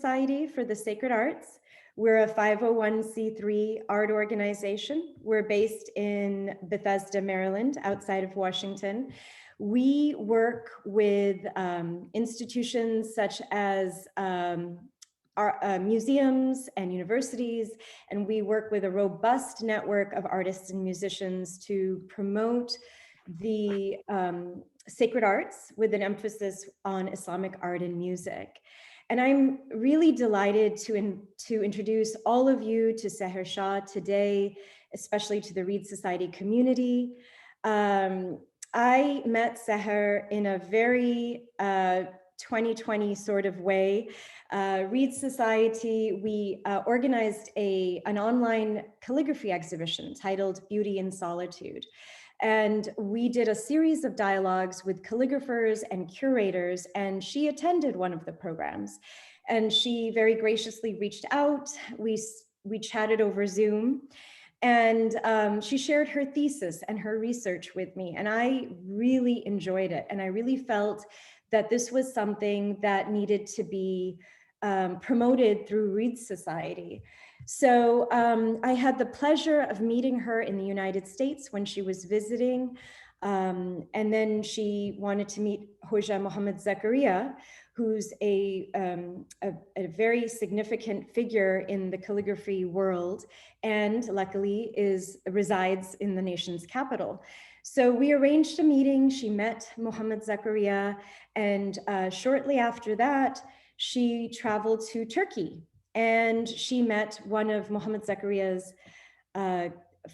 Society for the Sacred Arts. We're a 501c3 art organization. We're based in Bethesda, Maryland, outside of Washington. We work with institutions such as museums and universities, and we work with a robust network of artists and musicians to promote the sacred arts with an emphasis on Islamic art and music. And I'm really delighted to introduce all of you to Seher Shah today, especially to the Reed Society community. I met Seher in a very 2020 sort of way. Reed Society, we organized an online calligraphy exhibition titled Beauty in Solitude. And we did a series of dialogues with calligraphers and curators, and she attended one of the programs. And she very graciously reached out. We chatted over Zoom, and she shared her thesis and her research with me. And I really enjoyed it. And I really felt that this was something that needed to be promoted through Reed Society. So I had the pleasure of meeting her in the United States when she was visiting. And then she wanted to meet Hoja Mohamed Zakariya, who's a very significant figure in the calligraphy world, and luckily resides in the nation's capital. So we arranged a meeting. She met Mohamed Zakariya, and shortly after that, she traveled to Turkey, and she met one of Mohamed Zakariya's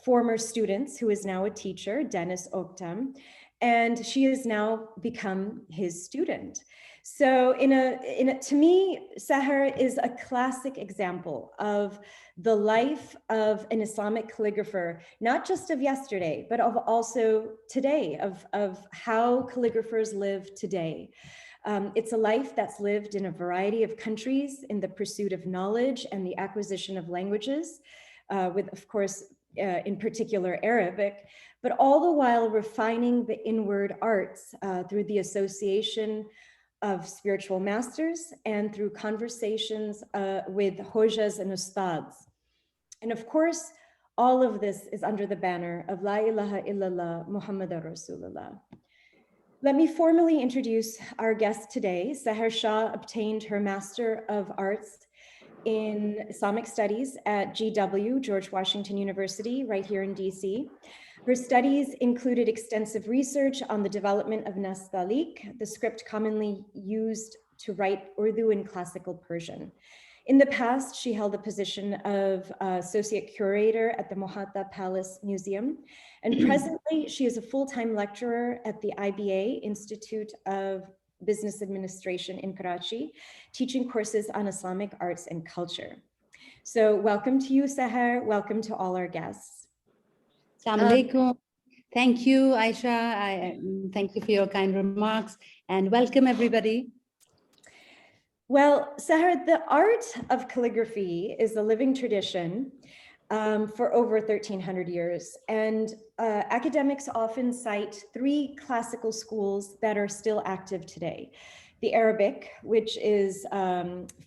former students, who is now a teacher, Dennis Oktam, and she has now become his student. So to me, Seher is a classic example of the life of an Islamic calligrapher, not just of yesterday, but of also today, of how calligraphers live today. It's a life that's lived in a variety of countries in the pursuit of knowledge and the acquisition of languages, with, of course, in particular Arabic, but all the while refining the inward arts through the association of spiritual masters and through conversations with hojas and ustads. And of course, all of this is under the banner of La ilaha illallah Muhammadur Rasulullah. Let me formally introduce our guest today. Seher Shah obtained her Master of Arts in Islamic Studies at GW, George Washington University, right here in DC. Her studies included extensive research on the development of Nastaliq, the script commonly used to write Urdu and classical Persian. In the past, she held the position of associate curator at the Mohatta Palace Museum. And presently, she is a full-time lecturer at the IBA, Institute of Business Administration in Karachi, teaching courses on Islamic arts and culture. So welcome to you, Seher. Welcome to all our guests. Assalamu alaikum. Thank you, Aisha. Thank you for your kind remarks, and welcome everybody. Well, Seher, the art of calligraphy is a living tradition for over 1,300 years. And academics often cite three classical schools that are still active today. The Arabic, which is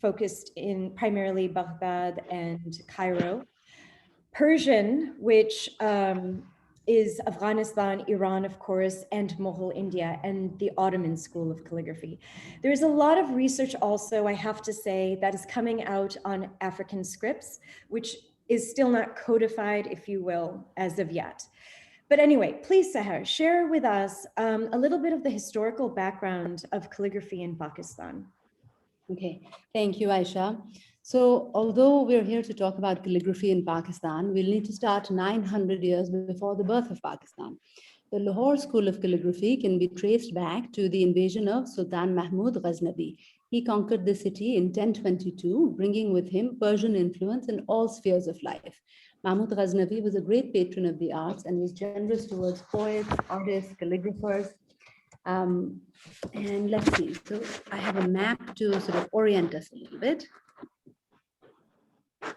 focused in primarily Baghdad and Cairo. Persian, which is Afghanistan, Iran, of course, and Mughal India, and the Ottoman school of calligraphy. There's a lot of research also, I have to say, that is coming out on African scripts, which is still not codified, if you will, as of yet. But anyway, please, Seher, share with us a little bit of the historical background of calligraphy in Pakistan. Okay, thank you, Aisha. So although we're here to talk about calligraphy in Pakistan, we'll need to start 900 years before the birth of Pakistan. The Lahore School of Calligraphy can be traced back to the invasion of Sultan Mahmud Ghaznavi. He conquered the city in 1022, bringing with him Persian influence in all spheres of life. Mahmud Ghaznavi was a great patron of the arts and was generous towards poets, artists, calligraphers. And let's see, so I have a map to sort of orient us a little bit.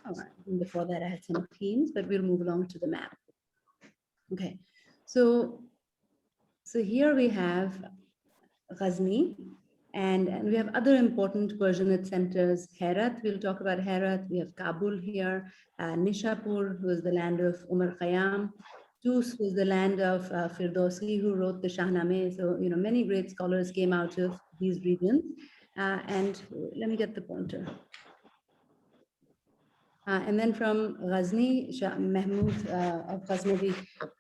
All right, and before that I had some themes, but we'll move along to the map. Okay, so here we have Ghazni, And we have other important Persianate centers. Herat, we'll talk about Herat. We have Kabul here, Nishapur, who is the land of Umar Khayyam. Tus was the land of Firdausi, who wrote the Shahnameh. So, many great scholars came out of these regions. And let me get the pointer. And then from Ghazni, Shah Mahmud of Ghaznavi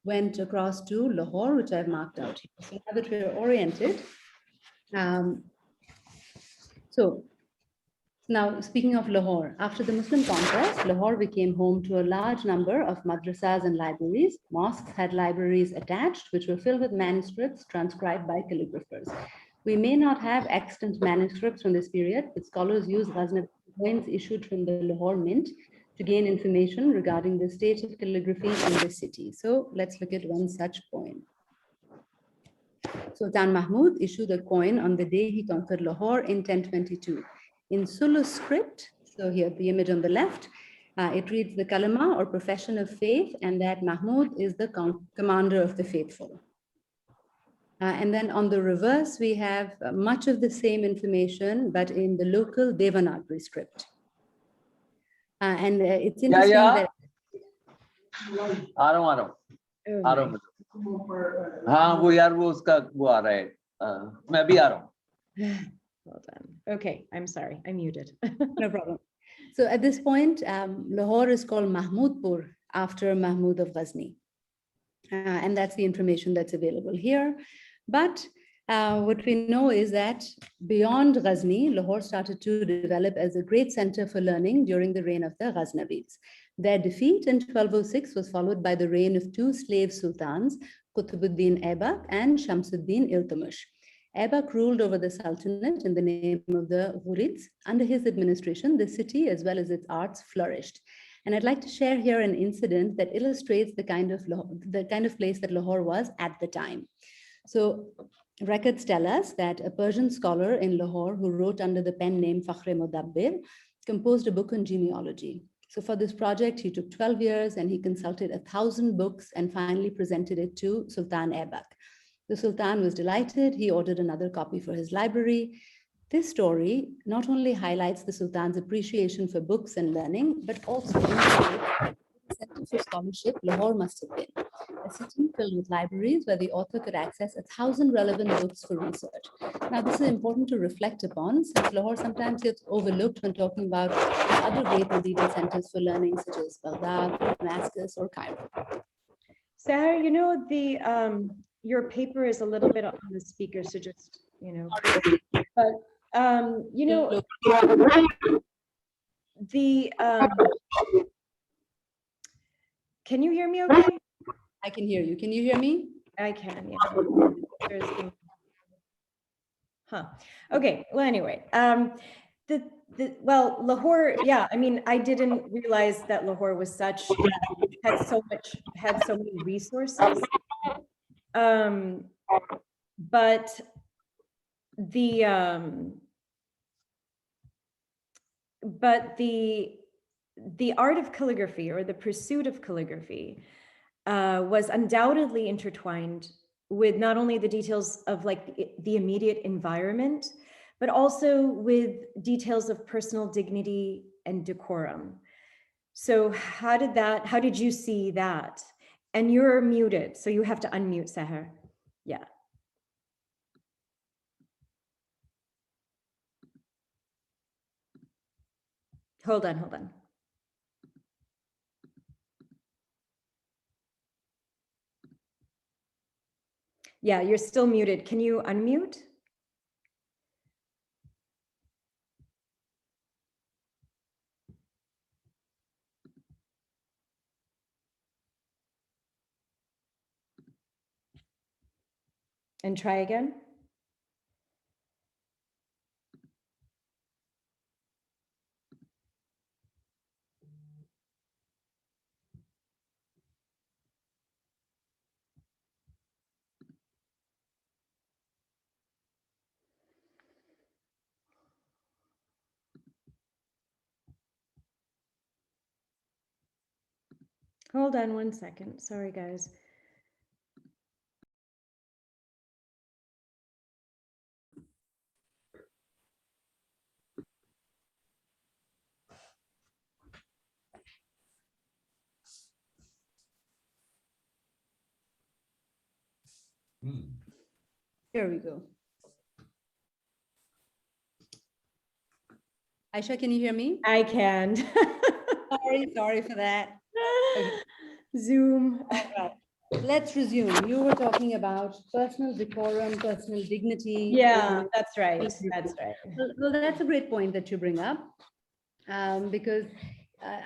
went across to Lahore, which I've marked out here. So now that we're oriented, so now speaking of Lahore, after the Muslim conquest, Lahore became home to a large number of madrasas and libraries. Mosques had libraries attached, which were filled with manuscripts transcribed by calligraphers. We may not have extant manuscripts from this period, but scholars use Ghaznavi coins issued from the Lahore Mint to gain information regarding the state of calligraphy in the city. So let's look at one such coin. Sultan Mahmud issued a coin on the day he conquered Lahore in 1022. In Sulu script, so here the image on the left, it reads the kalama or profession of faith, and that Mahmud is the commander of the faithful. And then on the reverse, we have much of the same information, but in the local Devanagari script. And it's interesting that... आ रहा हूँ हाँ वो यार वो उसका वो आ रहा है मैं अभी आ रहा हूँ. Hold on. Okay, I'm sorry, I muted. No problem. So at this point, Lahore is called Mahmudpur after Mahmud of Ghazni. And that's the information that's available here. But what we know is that beyond Ghazni, Lahore started to develop as a great center for learning during the reign of the Ghaznavids. Their defeat in 1206 was followed by the reign of two slave sultans, Qutbuddin Aibak and Shamsuddin Iltutmish. Aibak ruled over the Sultanate in the name of the Ghurids. Under his administration, the city as well as its arts flourished. And I'd like to share here an incident that illustrates the kind of place that Lahore was at the time. So records tell us that a Persian scholar in Lahore who wrote under the pen name Fakhr-e-Mudabbir composed a book on genealogy. So for this project, he took 12 years and he consulted 1,000 books and finally presented it to Sultan Aibak. The Sultan was delighted. He ordered another copy for his library. This story not only highlights the Sultan's appreciation for books and learning, but also indicates the center for scholarship Lahore must have been. A city filled with libraries where the author could access 1,000 relevant books for research. Now, this is important to reflect upon, since Lahore sometimes gets overlooked when talking about other great medieval centers for learning, such as Baghdad, Damascus, or Cairo. Seher, your paper is a little bit on the speaker, so just, but, can you hear me okay? I can hear you. Can you hear me? I can, yeah. Okay, well, anyway, Lahore, yeah, I mean, I didn't realize that Lahore was had so many resources. But the art of calligraphy, or the pursuit of calligraphy, was undoubtedly intertwined with not only the details of the immediate environment, but also with details of personal dignity and decorum. So how did you see that? And you're muted, so you have to unmute, Seher. Yeah. Hold on. Yeah, you're still muted. Can you unmute? And try again. Hold on one second. Sorry, guys. Here we go. Aisha, can you hear me? I can. Sorry for that. Okay. Zoom. All right. Let's resume. You were talking about personal decorum, personal dignity. Yeah, that's right. That's right. Well, that's a great point that you bring up, because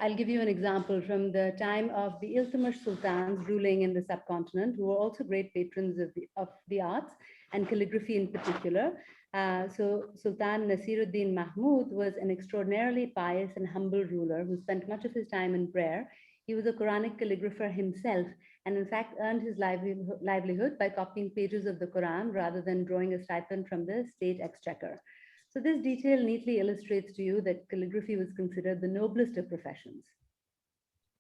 I'll give you an example from the time of the Iltutmish sultans ruling in the subcontinent, who were also great patrons of the arts and calligraphy in particular. So Sultan Nasiruddin Mahmud was an extraordinarily pious and humble ruler who spent much of his time in prayer. He was a Quranic calligrapher himself, and in fact earned his livelihood by copying pages of the Quran rather than drawing a stipend from the state exchequer. So this detail neatly illustrates to you that calligraphy was considered the noblest of professions.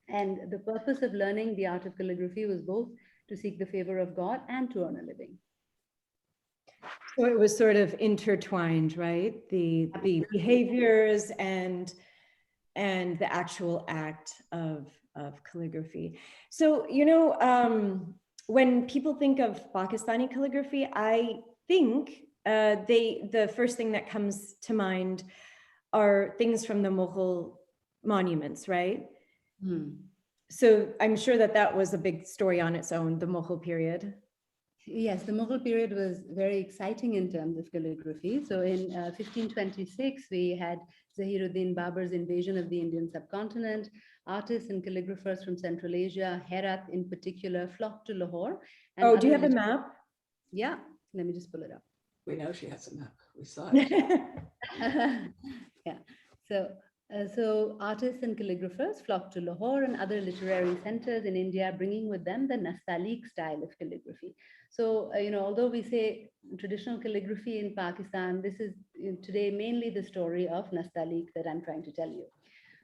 And the purpose of learning the art of calligraphy was both to seek the favor of God and to earn a living. So it was sort of intertwined, right? The behaviors and the actual act of calligraphy. So, you know, when people think of Pakistani calligraphy, I think the first thing that comes to mind are things from the Mughal monuments, right? So I'm sure that was a big story on its own, the Mughal period. Yes, the Mughal period was very exciting in terms of calligraphy. So in 1526, we had Zahiruddin Babur's invasion of the Indian subcontinent. Artists and calligraphers from Central Asia, Herat in particular, flocked to Lahore. Oh, do you have a map? Yeah, let me just pull it up. We know she has a map. We saw it. Yeah, so artists and calligraphers flocked to Lahore and other literary centers in India, bringing with them the Nastaliq style of calligraphy. So, you know, although we say traditional calligraphy in Pakistan, this is today mainly the story of Nastaliq that I'm trying to tell you.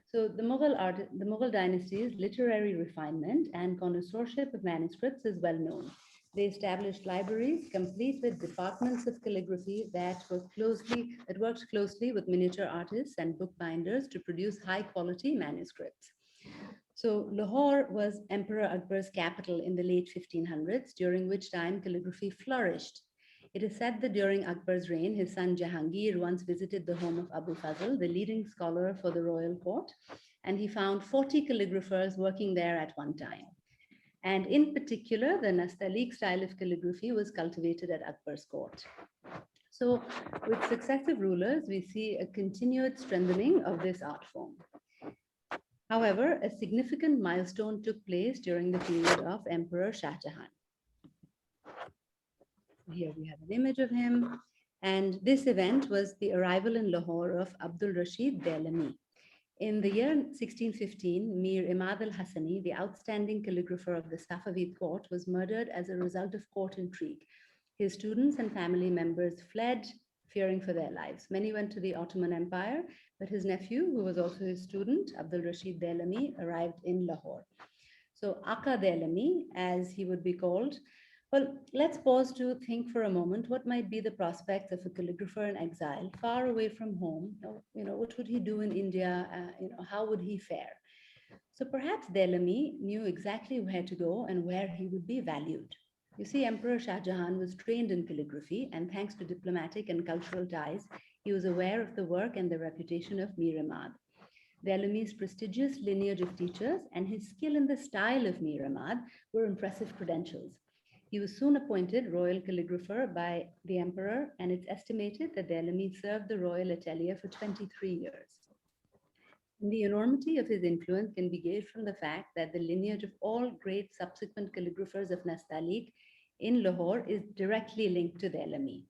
So the Mughal dynasty's literary refinement and connoisseurship of manuscripts is well known. They established libraries complete with departments of calligraphy that worked closely with miniature artists and bookbinders to produce high quality manuscripts. So Lahore was Emperor Akbar's capital in the late 1500s, during which time calligraphy flourished. It is said that during Akbar's reign, his son Jahangir once visited the home of Abu Fazl, the leading scholar for the royal court, and he found 40 calligraphers working there at one time. And in particular, the Nastaliq style of calligraphy was cultivated at Akbar's court. So with successive rulers, we see a continued strengthening of this art form. However, a significant milestone took place during the period of Emperor Shah Jahan. Here we have an image of him. And this event was the arrival in Lahore of Abdul Rashid Dailami. In the year 1615, Mir Imad al-Hassani, the outstanding calligrapher of the Safavid court, was murdered as a result of court intrigue. His students and family members fled, fearing for their lives. Many went to the Ottoman Empire, but his nephew, who was also his student, Abdul Rashid Dailami, arrived in Lahore. So Aka Dailami, as he would be called. Well, let's pause to think for a moment what might be the prospects of a calligrapher in exile, far away from home. You know, what would he do in India? How would he fare? So perhaps Dailami knew exactly where to go and where he would be valued. You see, Emperor Shah Jahan was trained in calligraphy, and thanks to diplomatic and cultural ties, he was aware of the work and the reputation of Mir Imad. Dailami's prestigious lineage of teachers and his skill in the style of Mir Imad were impressive credentials. He was soon appointed royal calligrapher by the emperor, and it's estimated that Dailami served the royal atelier for 23 years. And the enormity of his influence can be gauged from the fact that the lineage of all great subsequent calligraphers of Nastaliq in Lahore is directly linked to Dailami.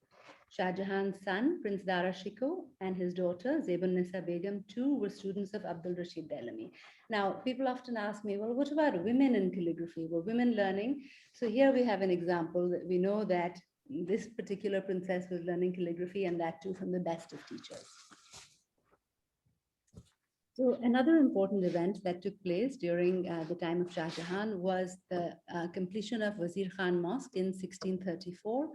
Shah Jahan's son, Prince Dara Shikoh, and his daughter, Zebun Nisa Begum, too, were students of Abdul Rashid Dailami. Now, people often ask me, well, what about women in calligraphy? Were women learning? So here we have an example that we know that this particular princess was learning calligraphy, and that too from the best of teachers. So another important event that took place during the time of Shah Jahan was the completion of Wazir Khan Mosque in 1634.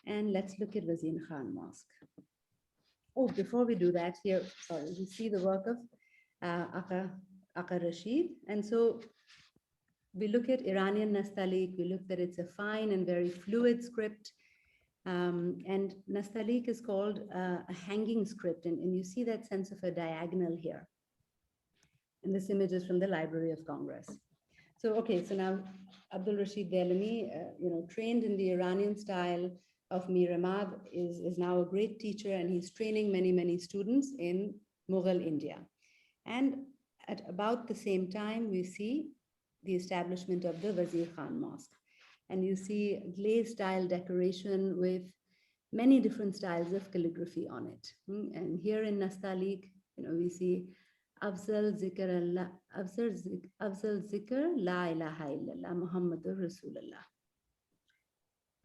And let's look at Wazir Khan Mosque. Oh, before we do that, here, sorry, we see the work of Aka Rashid. And so we look at Iranian Nastaliq, we look that it's a fine and very fluid script. And Nastaliq is called a hanging script. And you see that sense of a diagonal here. And this image is from the Library of Congress. So, okay, so now Abdul Rashid Dailami, trained in the Iranian style of Mir Ahmad, is now a great teacher, and he's training many, many students in Mughal India. And at about the same time, we see the establishment of the Wazir Khan Mosque. And you see glaze style decoration with many different styles of calligraphy on it. And here in Nastaliq, we see Afzal Zikr La ilaha illallah Muhammadur Rasulullah.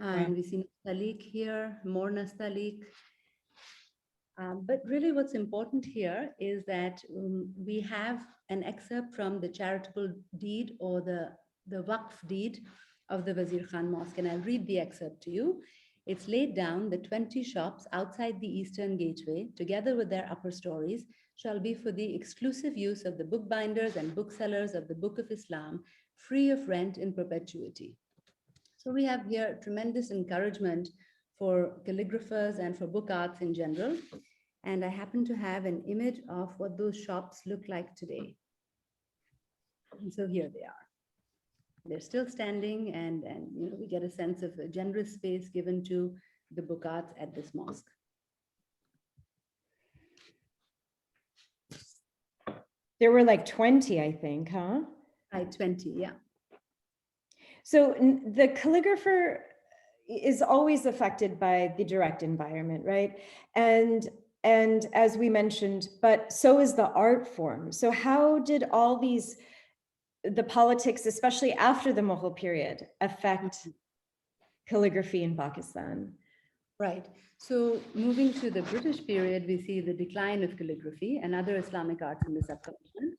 And we see Nastaliq here, more Nastaliq. But really what's important here is that we have an excerpt from the charitable deed or the Waqf deed of the Wazir Khan Mosque. And I'll read the excerpt to you. It's laid down that 20 shops outside the eastern gateway, together with their upper stories, shall be for the exclusive use of the bookbinders and booksellers of the Book of Islam, free of rent in perpetuity. So we have here tremendous encouragement for calligraphers and for book arts in general. And I happen to have an image of what those shops look like today. And so here they are. They're still standing, and we get a sense of a generous space given to the book arts at this mosque. There were like 20, I think, huh? Right, 20, yeah. So the calligrapher is always affected by the direct environment, right? And as we mentioned, but so is the art form. So how did all the politics, especially after the Mughal period, affect calligraphy in Pakistan? Right. So moving to the British period, we see the decline of calligraphy and other Islamic arts in the subcontinent.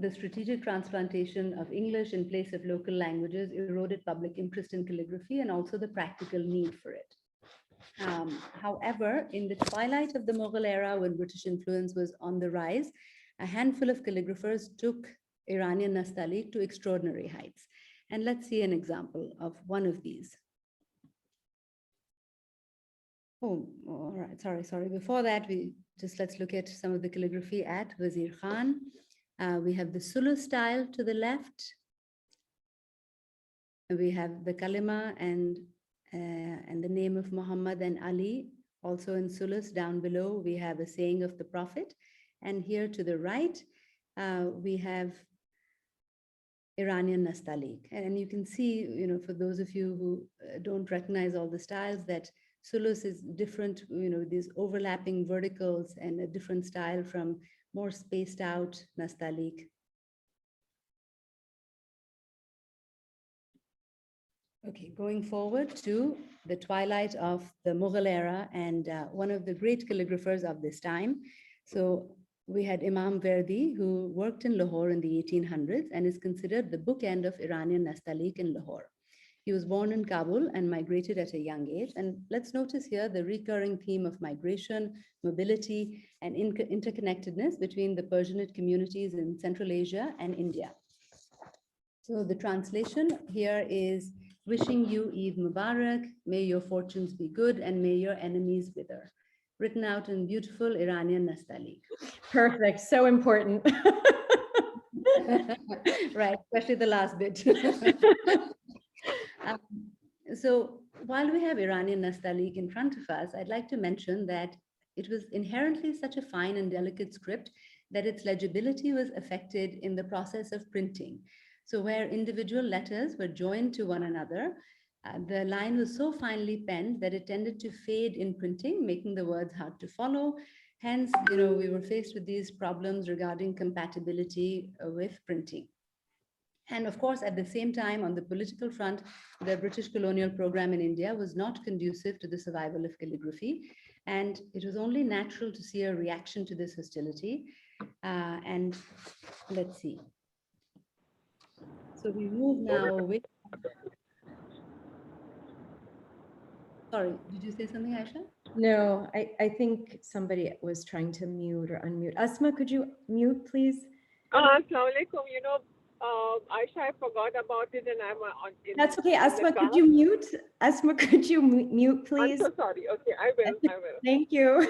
The strategic transplantation of English in place of local languages eroded public interest in calligraphy and also the practical need for it. However, in the twilight of the Mughal era, when British influence was on the rise, a handful of calligraphers took Iranian Nastaliq to extraordinary heights. And let's see an example of one of these. Oh, all right, sorry. Before that, let's look at some of the calligraphy at Wazir Khan. We have the Sulu style to the left. We have the kalima and the name of Muhammad and Ali, also in Sulus. Down below, we have a saying of the Prophet. And here to the right, we have Iranian Nastaliq. And you can see, for those of you who don't recognize all the styles, that Sulus is different, these overlapping verticals and a different style from more spaced out Nastaliq. Okay, going forward to the twilight of the Mughal era and one of the great calligraphers of this time. So we had Imam Verdi, who worked in Lahore in the 1800s and is considered the bookend of Iranian Nastaliq in Lahore. He was born in Kabul and migrated at a young age. And let's notice here the recurring theme of migration, mobility, and interconnectedness between the Persianate communities in Central Asia and India. So the translation here is, wishing you Eid Mubarak, may your fortunes be good and may your enemies wither. Written out in beautiful Iranian Nastaliq. Perfect, so important. Right, especially the last bit. So while we have Iranian Nastaliq in front of us, I'd like to mention that it was inherently such a fine and delicate script that its legibility was affected in the process of printing. So where individual letters were joined to one another, the line was so finely penned that it tended to fade in printing, making the words hard to follow. Hence, we were faced with these problems regarding compatibility with printing. And of course, at the same time, on the political front, the British colonial program in India was not conducive to the survival of calligraphy. And it was only natural to see a reaction to this hostility. And let's see. So we move now with... Sorry, did you say something, Aisha? No, I think somebody was trying to mute or unmute. Asma, could you mute, please? Assalamu alaikum. Aisha, I forgot about it, and I'm That's okay. in the Asma, car. could you mute? Asma, could you mute, I'm please? so sorry. Okay, I will. I will. Thank you.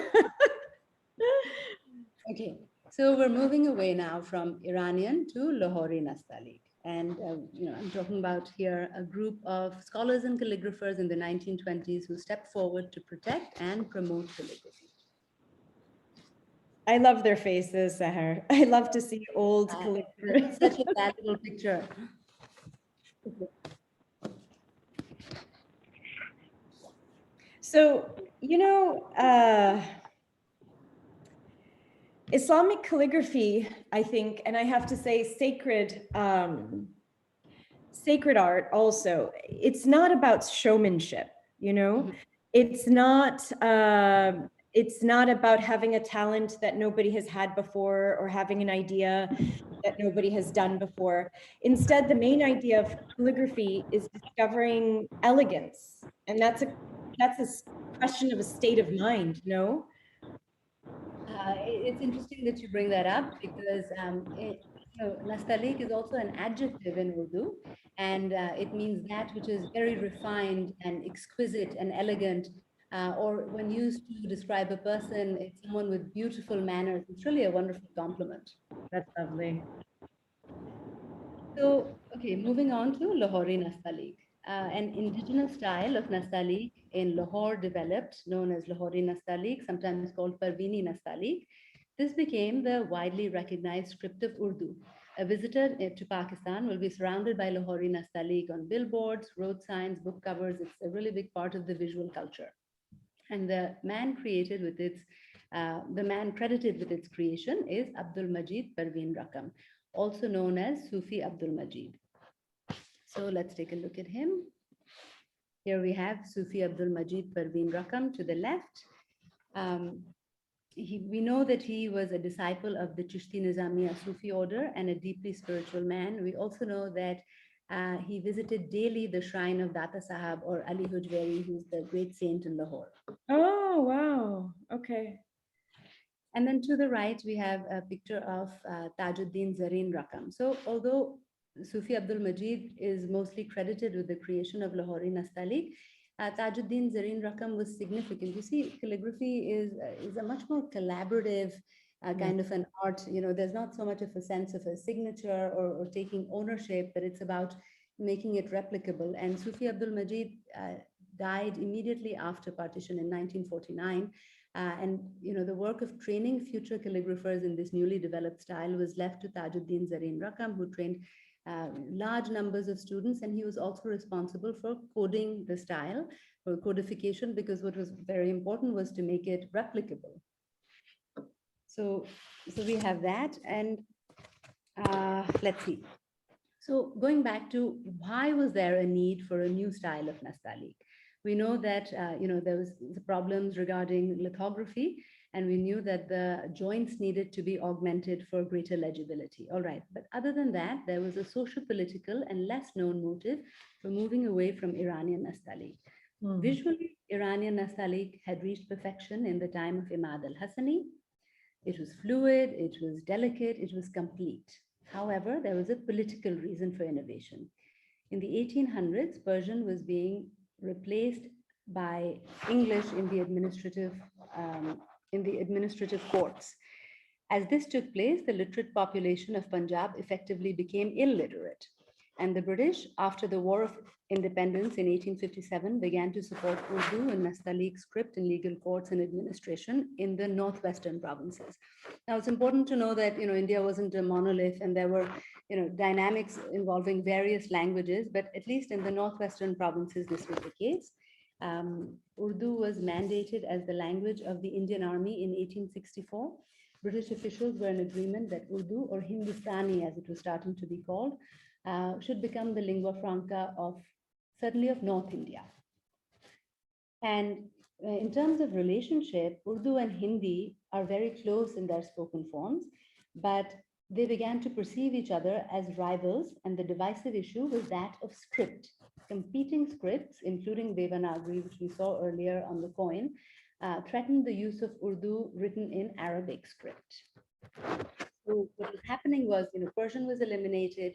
Okay, so we're moving away now from Iranian to Lahori Nastaliq. And, I'm talking about here a group of scholars and calligraphers in the 1920s who stepped forward to protect and promote calligraphy. I love their faces, Seher. I love to see old calligraphers. Such a valuable picture. So, Islamic calligraphy, I think, and I have to say sacred art also, it's not about showmanship, It's not about having a talent that nobody has had before or having an idea that nobody has done before. Instead, the main idea of calligraphy is discovering elegance. And that's a question of a state of mind, no? It's interesting that you bring that up because nastaliq is also an adjective in Urdu, and it means that which is very refined and exquisite and elegant, or when used to describe a person, it's someone with beautiful manners. It's really a wonderful compliment. That's lovely. So, okay, moving on to Lahori Nastaliq. An indigenous style of Nastaliq in Lahore developed, known as Lahori Nastaliq, sometimes called Parvini Nastaliq. This became the widely recognized script of Urdu. A visitor to Pakistan will be surrounded by Lahori Nastaliq on billboards, road signs, book covers. It's a really big part of the visual culture. And the man credited with its creation is Abdul Majid Parveen Rakam, also known as Sufi Abdul Majid. So let's take a look at him. Here we have Sufi Abdul Majid Parveen Rakam to the left. We know that he was a disciple of the Chishti Nizamiya Sufi order and a deeply spiritual man. We also know that he visited daily the shrine of Data Sahab or Ali Hujweri, who's the great saint in Lahore. Oh, wow. Okay. And then to the right, we have a picture of Tajuddin Zareen Rakam. So although Sufi Abdul Majid is mostly credited with the creation of Lahori Nastaliq, Tajuddin Zareen Rakam was significant. You see, calligraphy is a much more collaborative kind of an art. There's not so much of a sense of a signature or taking ownership, but it's about making it replicable. And Sufi Abdul Majid died immediately after partition in 1949. And the work of training future calligraphers in this newly developed style was left to Tajuddin Zareen Rakam, who trained large numbers of students, and he was also responsible for coding the style, for codification, because what was very important was to make it replicable. So we have that, and let's see. So going back to why was there a need for a new style of nastaliq? We know that there was the problems regarding lithography, and we knew that the joints needed to be augmented for greater legibility. All right, but other than that, there was a socio-political and less known motive for moving away from Iranian nastaliq. Visually, Iranian nastaliq had reached perfection in the time of Imad al-Hassani. It was fluid, it was delicate, it was complete. However, there was a political reason for innovation. In the 1800s, Persian was being replaced by English in the administrative courts. As this took place, the literate population of Punjab effectively became illiterate. And the British, after the War of Independence in 1857, began to support Urdu and Nastaliq script in legal courts and administration in the northwestern provinces. Now, it's important to know that India wasn't a monolith, and there were dynamics involving various languages, but at least in the northwestern provinces, this was the case. Urdu was mandated as the language of the Indian Army in 1864. British officials were in agreement that Urdu, or Hindustani as it was starting to be called, should become the lingua franca certainly of North India. And in terms of relationship, Urdu and Hindi are very close in their spoken forms, but they began to perceive each other as rivals, and the divisive issue was that of script. Competing scripts, including Devanagari, which we saw earlier on the coin, threatened the use of Urdu written in Arabic script. So what was happening was, Persian was eliminated,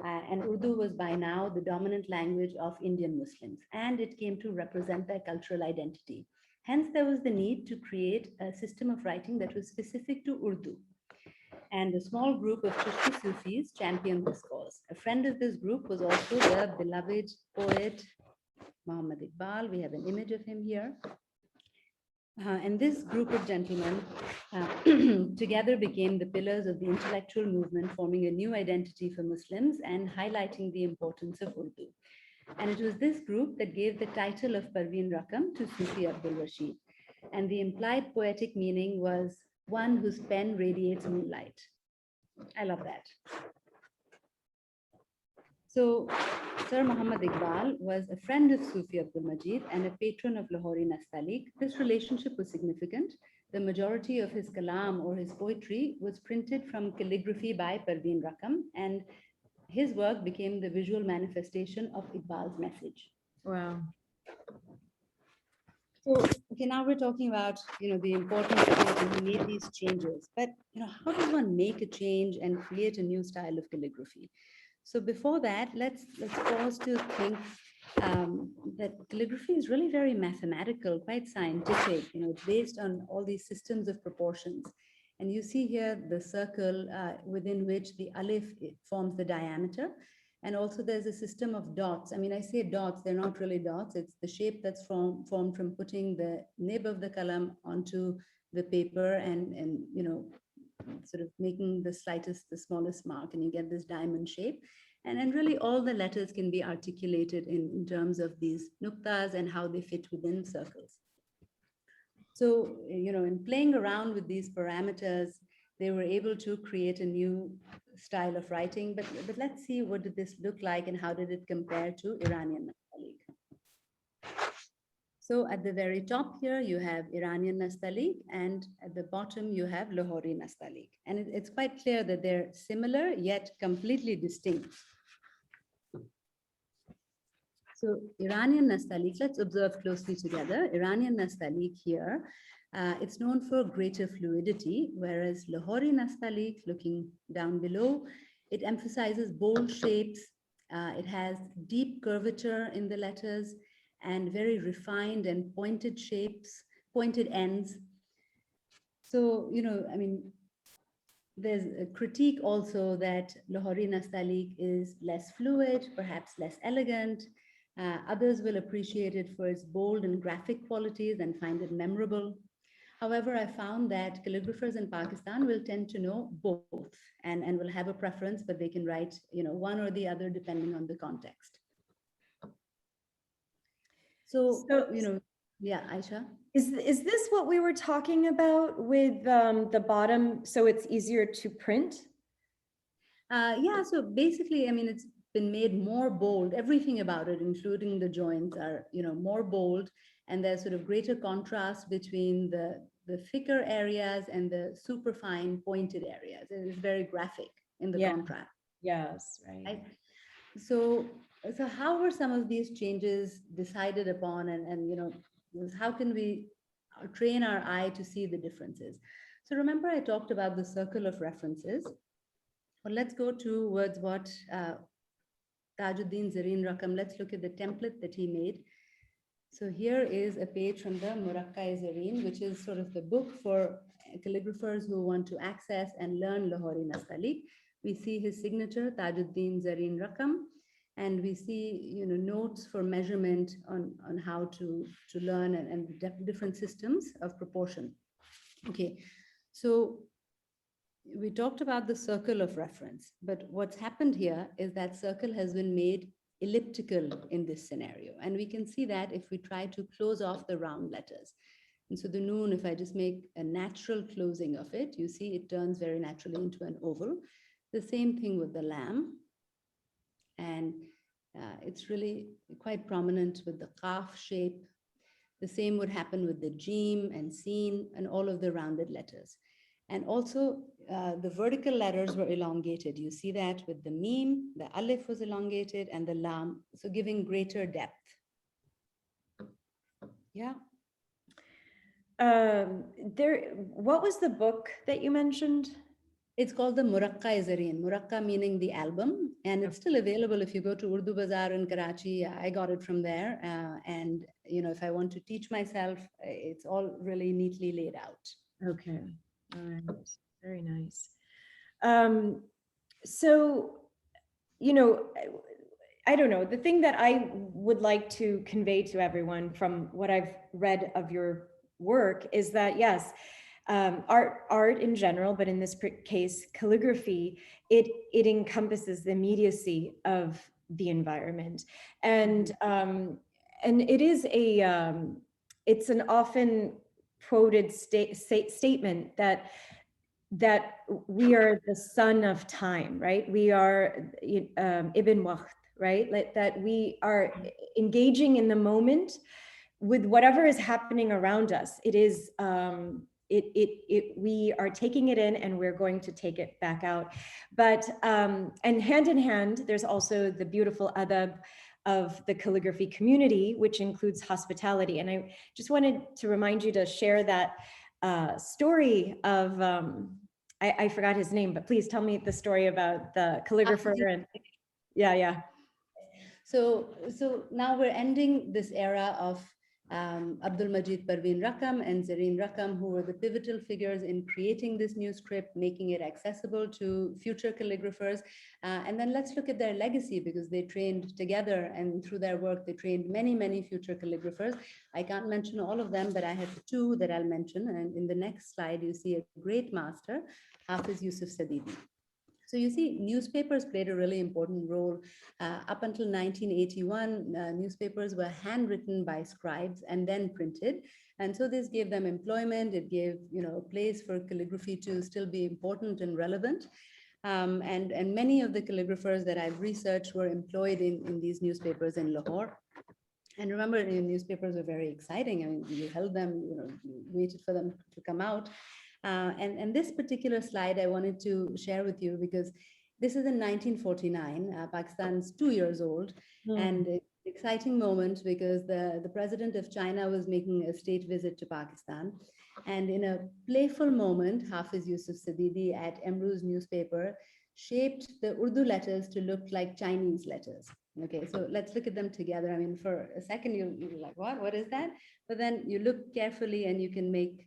And Urdu was by now the dominant language of Indian Muslims, and it came to represent their cultural identity. Hence, there was the need to create a system of writing that was specific to Urdu. And a small group of Chishti Sufis championed this cause. A friend of this group was also the beloved poet Mohammad Iqbal. We have an image of him here. And this group of gentlemen together became the pillars of the intellectual movement, forming a new identity for Muslims and highlighting the importance of Urdu. And it was this group that gave the title of Parveen Rakam to Sufi Abdul Rashid. And the implied poetic meaning was one whose pen radiates moonlight. I love that. So Sir Muhammad Iqbal was a friend of Sufi Abdul Majid and a patron of Lahori Nastaliq. This relationship was significant. The majority of his kalam or his poetry was printed from calligraphy by Parveen Rakam, and his work became the visual manifestation of Iqbal's message. Wow. So, okay, now we're talking about, the importance of it, and he made these changes. But, how does one make a change and create a new style of calligraphy? So before that, let's pause to think that calligraphy is really very mathematical, quite scientific. It's based on all these systems of proportions. And you see here the circle within which the alif forms the diameter. And also there's a system of dots. I mean, I say dots, they're not really dots. It's the shape that's formed from putting the nib of the kalam onto the paper and sort of making the smallest mark, and you get this diamond shape. And then really all the letters can be articulated in terms of these nuqtas and how they fit within circles. So, in playing around with these parameters, they were able to create a new style of writing. But let's see, what did this look like and how did it compare to Iranian Nastaliq? So at the very top here, you have Iranian Nastaliq, and at the bottom, you have Lahori Nastaliq. And it's quite clear that they're similar, yet completely distinct. So Iranian Nastaliq, let's observe closely together. Iranian Nastaliq here, it's known for greater fluidity, whereas Lahori Nastaliq, looking down below, it emphasizes bold shapes. It has deep curvature in the letters and very refined and pointed shapes, pointed ends. So, there's a critique also that Lahori Nastaliq is less fluid, perhaps less elegant. Others will appreciate it for its bold and graphic qualities and find it memorable. However, I found that calligraphers in Pakistan will tend to know both and will have a preference, but they can write, one or the other depending on the context. So yeah, Aisha. Is this what we were talking about with the bottom, so it's easier to print? Yeah, so basically, it's been made more bold. Everything about it, including the joints, are more bold, and there's sort of greater contrast between the thicker areas and the superfine pointed areas. It is very graphic in the contrast. Yes, right. So how were some of these changes decided upon, and how can we train our eye to see the differences? So remember, I talked about the circle of references. Well, let's go towards what Tajuddin Zareen Rakam. Let's look at the template that he made. So here is a page from the Murakka-e Zareen, which is sort of the book for calligraphers who want to access and learn Lahori Nastaliq. We see his signature, Tajuddin Zareen Rakam, and we see notes for measurement on how to learn and different systems of proportion. Okay, so we talked about the circle of reference, but what's happened here is that circle has been made elliptical in this scenario. And we can see that if we try to close off the round letters. And so the noon, if I just make a natural closing of it, you see it turns very naturally into an oval. The same thing with the lam. And it's really quite prominent with the qaf shape. The same would happen with the jim and sin and all of the rounded letters. And also the vertical letters were elongated. You see that with the mim, the alif was elongated, and the lam, so giving greater depth. Yeah. What was the book that you mentioned? It's called the Murakka Zareen. Murakka meaning the album, and it's still available if you go to Urdu Bazaar in Karachi. I got it from there, and if I want to teach myself, it's all really neatly laid out. Okay, all right, very nice. So, I don't know, the thing that I would like to convey to everyone from what I've read of your work is that, yes, art in general, but in this case, calligraphy, it encompasses the immediacy of the environment. And it is it's an often quoted statement that we are the son of time, right? We are Ibn Waqt, right? That we are engaging in the moment with whatever is happening around us. It is, we are taking it in and we're going to take it back out. But, and hand in hand, there's also the beautiful adab of the calligraphy community, which includes hospitality. And I just wanted to remind you to share that story of, I forgot his name, but please tell me the story about the calligrapher. And yeah. So now we're ending this era of Abdul Majid Parveen Rakam and Zareen Rakam, who were the pivotal figures in creating this new script, making it accessible to future calligraphers. And then let's look at their legacy, because they trained together, and through their work, they trained many, many future calligraphers. I can't mention all of them, but I have two that I'll mention. And in the next slide, you see a great master, Hafiz Yusuf Sadidi. So you see, newspapers played a really important role. Up until 1981, newspapers were handwritten by scribes and then printed. And so this gave them employment. It gave, a place for calligraphy to still be important and relevant. And many of the calligraphers that I've researched were employed in these newspapers in Lahore. And remember, newspapers were very exciting. I mean, you held them, you waited for them to come out. And this particular slide I wanted to share with you, because this is in 1949. Pakistan's 2 years old, and an exciting moment because the president of China was making a state visit to Pakistan. And in a playful moment, Hafiz Yusuf Sadidi at Emru's newspaper shaped the Urdu letters to look like Chinese letters. Okay, so let's look at them together. I mean, for a second, you're like, what is that? But then you look carefully and you can make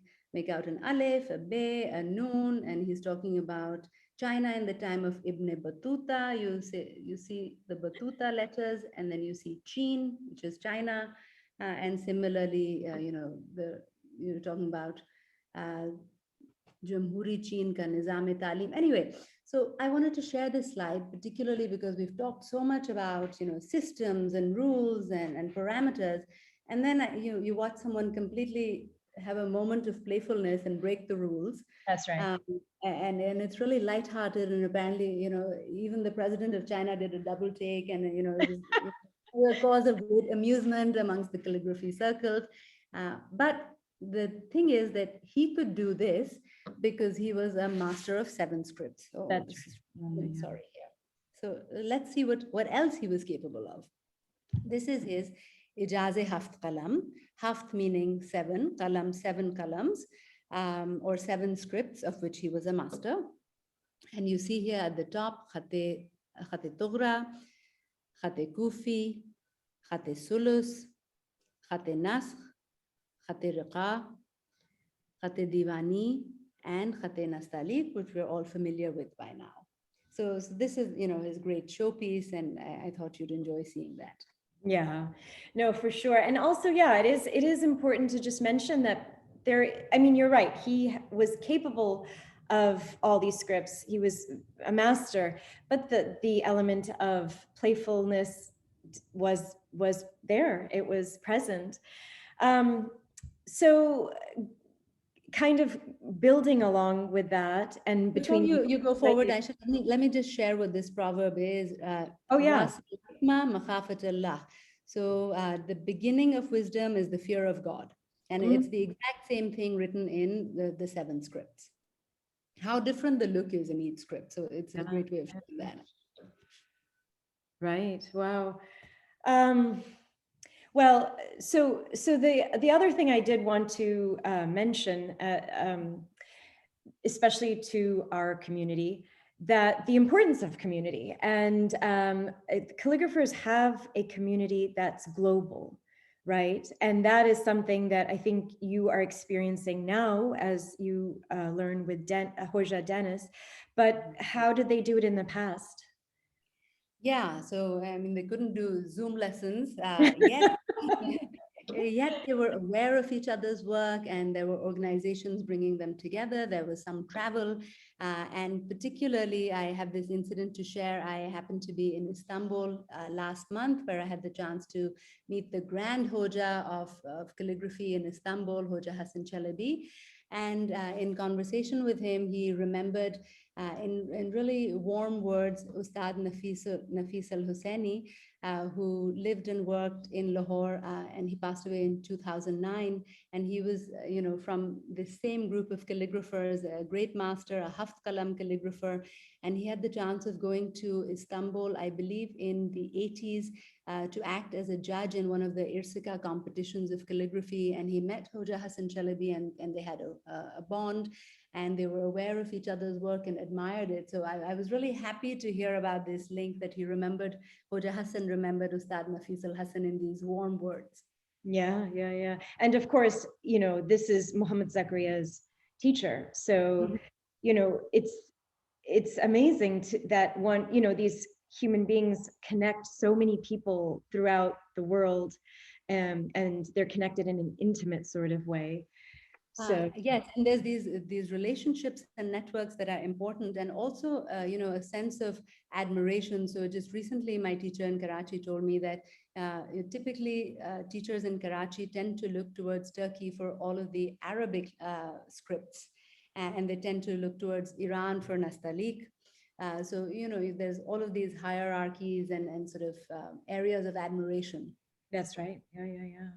out an alif, a be, a noon, and he's talking about China in the time of Ibn Battuta. You see the Battuta letters, and then you see Chin, which is China, and similarly, you're talking about Jamhuri Chin ka Nizam-e-Talim. Anyway, so I wanted to share this slide particularly because we've talked so much about systems and rules and parameters, and then you watch someone completely have a moment of playfulness and break the rules. That's right. And it's really lighthearted, and apparently, even the president of China did a double take, and it was a cause of great amusement amongst the calligraphy circles. But the thing is that he could do this because he was a master of 7 scripts. Oh, That's right. Sorry here. So let's see what else he was capable of. This is his Ijaz-e Haft Qalam. Haft meaning 7, Qalam 7 qalams, or 7 scripts of which he was a master. And you see here at the top, Khate Tughra, Khate Kufi, Khate Sulus, Khate Naskh, Khate Riqa, Khate Diwani, and Khate Nastaliq, which we're all familiar with by now. So this is, his great showpiece, and I thought you'd enjoy seeing that. Yeah, no, for sure. And also, yeah, it is important to just mention that you're right. He was capable of all these scripts. He was a master, but the element of playfulness was there. It was present. So kind of building along with that, and between you go forward, Aisha, let me just share what this proverb is. Oh yeah. So the beginning of wisdom is the fear of God. And it's the exact same thing written in the 7 scripts. How different the look is in each script. So it's a great way of showing that. Right. Wow. Well, so the other thing I did want to mention, especially to our community, that the importance of community, and calligraphers have a community that's global, right? And that is something that I think you are experiencing now as you learn with Hoja Dennis, but how did they do it in the past? Yeah, so I mean, they couldn't do Zoom lessons yet. Yet they were aware of each other's work, and there were organizations bringing them together. There was some travel, and particularly I have this incident to share. I happened to be in Istanbul last month, where I had the chance to meet the Grand Hoja of calligraphy in Istanbul, Hoja Hassan Chalabi. And in conversation with him, he remembered in really warm words Ustad Nafis al-Husseini, who lived and worked in Lahore, and he passed away in 2009. And he was, from the same group of calligraphers, a great master, a Haft Kalam calligrapher. And he had the chance of going to Istanbul, I believe in the 80s, to act as a judge in one of the Irsika competitions of calligraphy. And he met Hoja Hassan Chalabi, and they had a bond, and they were aware of each other's work and admired it. So I was really happy to hear about this link, that he remembered, Hoja Hassan remembered Ustad Nafis al-Hassan in these warm words. Yeah. And of course, this is Mohamed Zakariya's teacher. So, it's amazing that these human beings connect so many people throughout the world, and they're connected in an intimate sort of way. So yes, and there's these relationships and networks that are important, and also a sense of admiration. So just recently, my teacher in Karachi told me that typically teachers in Karachi tend to look towards Turkey for all of the Arabic scripts, and they tend to look towards Iran for Nastaliq. So there's all of these hierarchies and sort of areas of admiration. that's right. Yeah.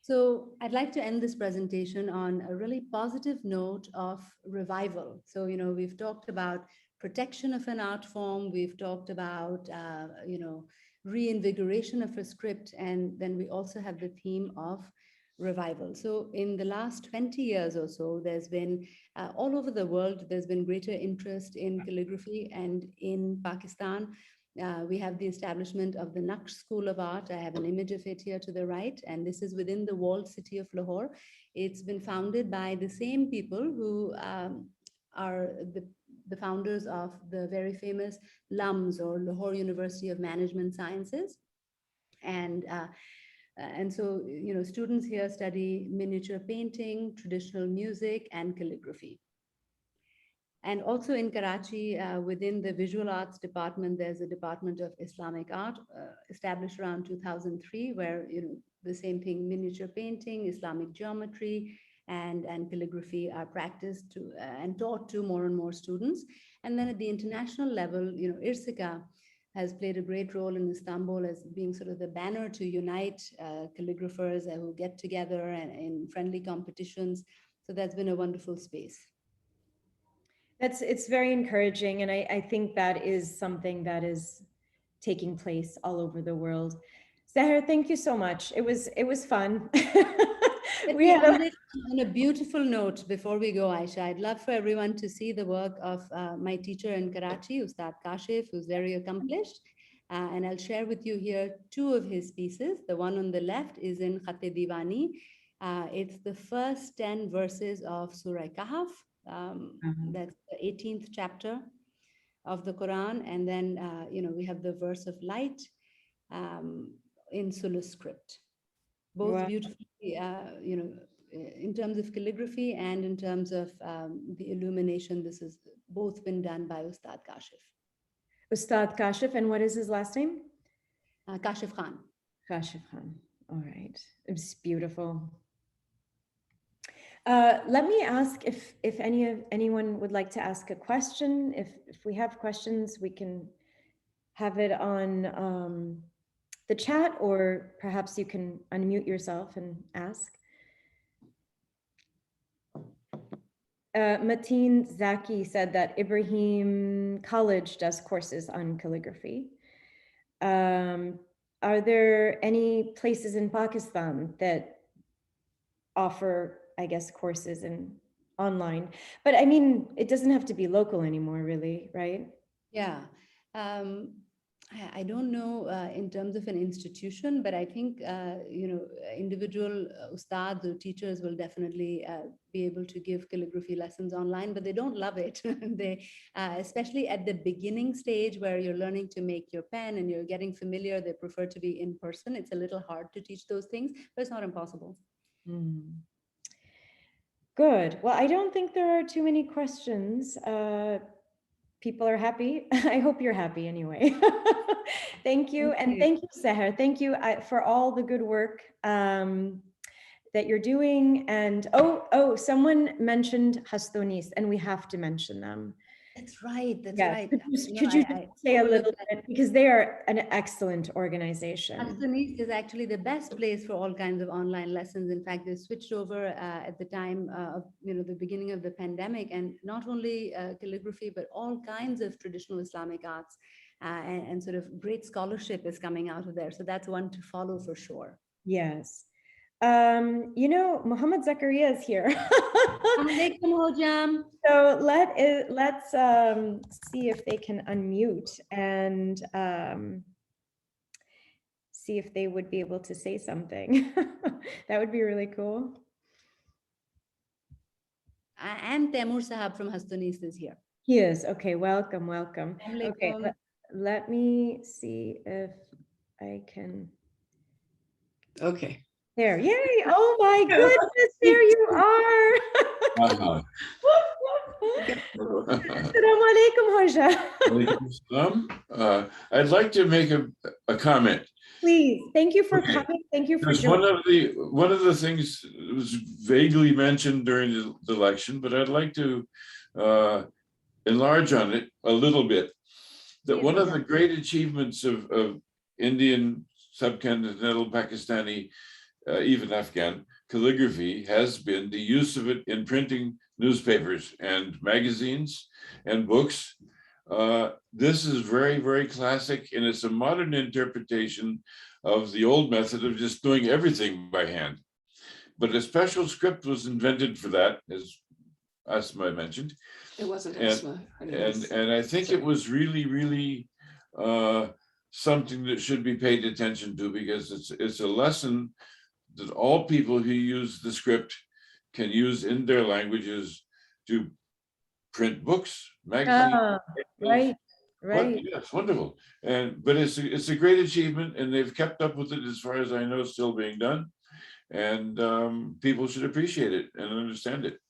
So I'd like to end this presentation on a really positive note of revival. So, we've talked about protection of an art form. We've talked about, reinvigoration of a script. And then we also have the theme of revival. So in the last 20 years or so, there's been all over the world, there's been greater interest in calligraphy. And in Pakistan, we have the establishment of the Naqsh School of Art. I have an image of it here to the right, and this is within the walled city of Lahore. It's been founded by the same people who are the founders of the very famous LUMS, or Lahore University of Management Sciences. And so, students here study miniature painting, traditional music, and calligraphy. And also in Karachi, within the visual arts department, there's a department of Islamic art established around 2003, where the same thing, miniature painting, Islamic geometry, and calligraphy are practiced and taught to more and more students. And then at the international level, Irsika has played a great role in Istanbul as being sort of the banner to unite calligraphers who get together and in friendly competitions. So that's been a wonderful space. It's very encouraging, and I think that is something that is taking place all over the world. Seher, thank you so much. It was fun. We end it on a beautiful note before we go, Aisha. I'd love for everyone to see the work of my teacher in Karachi, Ustad Kashif, who's very accomplished. And I'll share with you here two of his pieces. The one on the left is in Khat-e Diwani. It's the first 10 verses of Surah Kahf. That's the 18th chapter of the Quran. And then, we have the verse of light in Sulu script. Both beautifully, in terms of calligraphy and in terms of the illumination, this has both been done by Ustad Kashif. Ustad Kashif, and what is his last name? Kashif Khan. Kashif Khan. All right. It's beautiful. Let me ask if anyone would like to ask a question. If we have questions, we can have it on the chat, or perhaps you can unmute yourself and ask. Mateen Zaki said that Ibrahim College does courses on calligraphy. Are there any places in Pakistan that offer, I guess, courses online. But I mean, it doesn't have to be local anymore, really, right? Yeah. I don't know in terms of an institution, but I think, individual ustads or teachers will definitely be able to give calligraphy lessons online, but they don't love it. They, especially at the beginning stage where you're learning to make your pen and you're getting familiar, they prefer to be in person. It's a little hard to teach those things, but it's not impossible. Good. Well, I don't think there are too many questions. People are happy. I hope you're happy anyway. Thank you. And thank you, Seher. Thank you for all the good work that you're doing. And someone mentioned Hastonis, and we have to mention them. That's right. That's Yes. right. Could you say a little bit, because they are an excellent organization. Hastonis is actually the best place for all kinds of online lessons. In fact, they switched over at the time of the beginning of the pandemic, and not only calligraphy, but all kinds of traditional Islamic arts, and sort of great scholarship is coming out of there. So that's one to follow for sure. Yes. Mohamed Zakariya is here. Assalamualaikum, Hojam. So let's see if they can unmute and see if they would be able to say something. That would be really cool. And Temur Sahab from Hastonis is here. He is. Okay, welcome. Okay, let me see if I can. Okay. There, yay! Oh my goodness, there you are! Assalamu alaikum, Hoja. I'd like to make a comment. Please, thank you for coming. Thank you for joining. One of the things that was vaguely mentioned during the election, but I'd like to enlarge on it a little bit. That one of the great achievements of Indian, subcontinental, Pakistani, even Afghan calligraphy has been the use of it in printing newspapers and magazines and books. This is very, very classic, and it's a modern interpretation of the old method of just doing everything by hand. But a special script was invented for that, as Asma mentioned. It wasn't Asma. And I think it was really, really something that should be paid attention to, because it's a lesson that all people who use the script can use in their languages to print books, magazines. Right. Yes, wonderful. But it's a great achievement, and they've kept up with it, as far as I know, still being done. And people should appreciate it and understand it.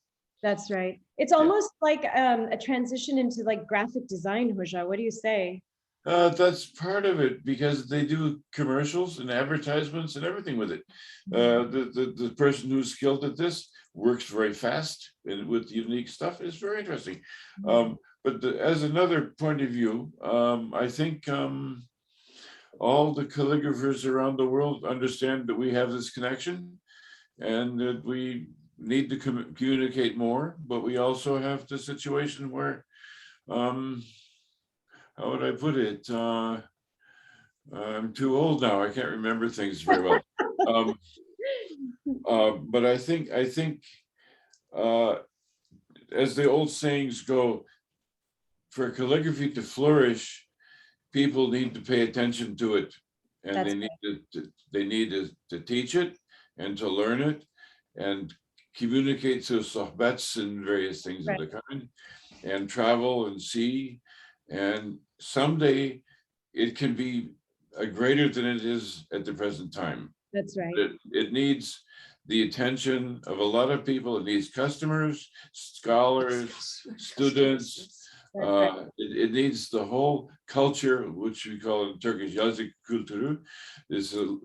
That's right. It's almost like a transition into like graphic design, Hoja. What do you say? That's part of it, because they do commercials and advertisements and everything with it. The person who's skilled at this works very fast and with unique stuff. It's very interesting. But as another point of view, I think all the calligraphers around the world understand that we have this connection and that we need to communicate more, but we also have the situation where how would I put it? I'm too old now. I can't remember things very well. But I think as the old sayings go, for calligraphy to flourish, people need to pay attention to it, and they need to teach it and to learn it and communicate through sohbats and various things of the kind, and travel and see. And someday it can be greater than it is at the present time. That's right. It needs the attention of a lot of people. It needs customers, scholars, students. It needs the whole culture, which we call in Turkish yazık kültürü, is a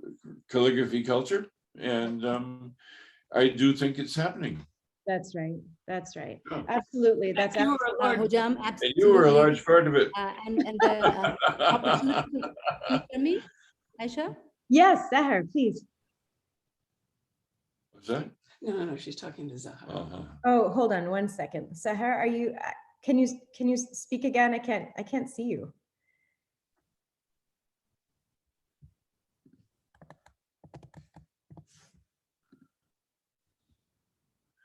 calligraphy culture. And I do think it's happening. That's right. That's right. Absolutely. That's Hojam, absolutely. And you were a large part of it. And the opportunity. Can you hear me, Aisha? Yes, Seher, please. What's that? No, she's talking to Zahra. Oh, hold on one second. Seher, are you? Can you speak again? I can't see you.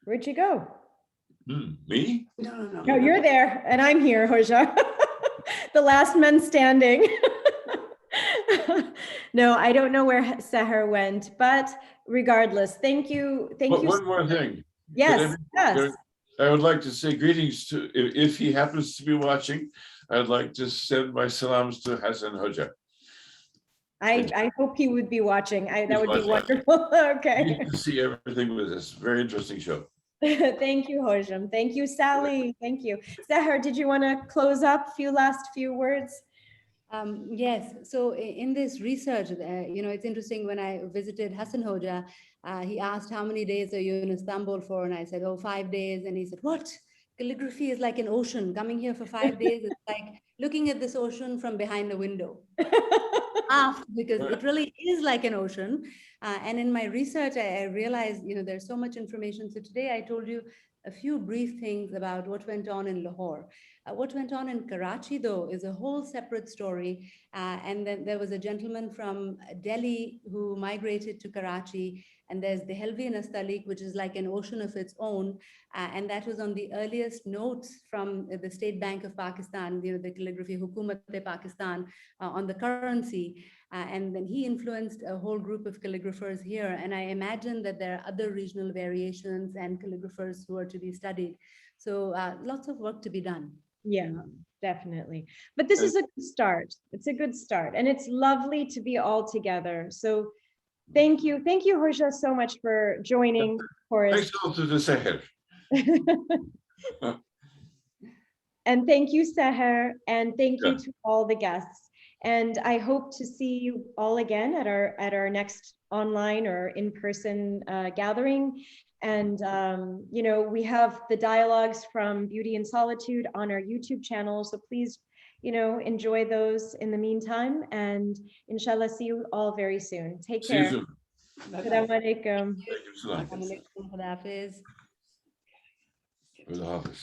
Where'd you go? Me? No. No, you're there and I'm here, Hoja. The last man standing. No, I don't know where Seher went, but regardless, thank you. Thank you. One more thing. Yes, yes. I would like to say greetings to, if he happens to be watching, I'd like to send my salams to Hassan Hoja. I hope he would be watching. That would be watching. wonderful. Okay. You can see everything with this. Very interesting show. Thank you, Hojam. Thank you, Sally. Thank you. Seher, did you want to close up? Last few words? Yes, so in this research, it's interesting. When I visited Hassan Hoja, he asked, how many days are you in Istanbul for? And I said, oh, 5 days. And he said, what? Calligraphy is like an ocean. Coming here for 5 days, it's like looking at this ocean from behind a window. Because it really is like an ocean. And in my research, I realized, there's so much information. So today I told you a few brief things about what went on in Lahore. What went on in Karachi, though, is a whole separate story. And then there was a gentleman from Delhi who migrated to Karachi. And there's the Helvi Nastalik, which is like an ocean of its own. And that was on the earliest notes from the State Bank of Pakistan, the calligraphy Hukumat-e-Pakistan on the currency. And then he influenced a whole group of calligraphers here. And I imagine that there are other regional variations and calligraphers who are to be studied. So lots of work to be done. Yeah, definitely. But this is a good start. It's a good start. And it's lovely to be all together. So thank you. Thank you, Hoja, so much for joining. Thanks also to Seher. And thank you, Seher. And thank you to all the guests. And I hope to see you all again at our next online or in-person gathering. And, we have the dialogues from Beauty and Solitude on our YouTube channel. So please, enjoy those in the meantime. And inshallah, see you all very soon. Take care. See you soon. Assalamu alaikum. Thank you. Alaikum.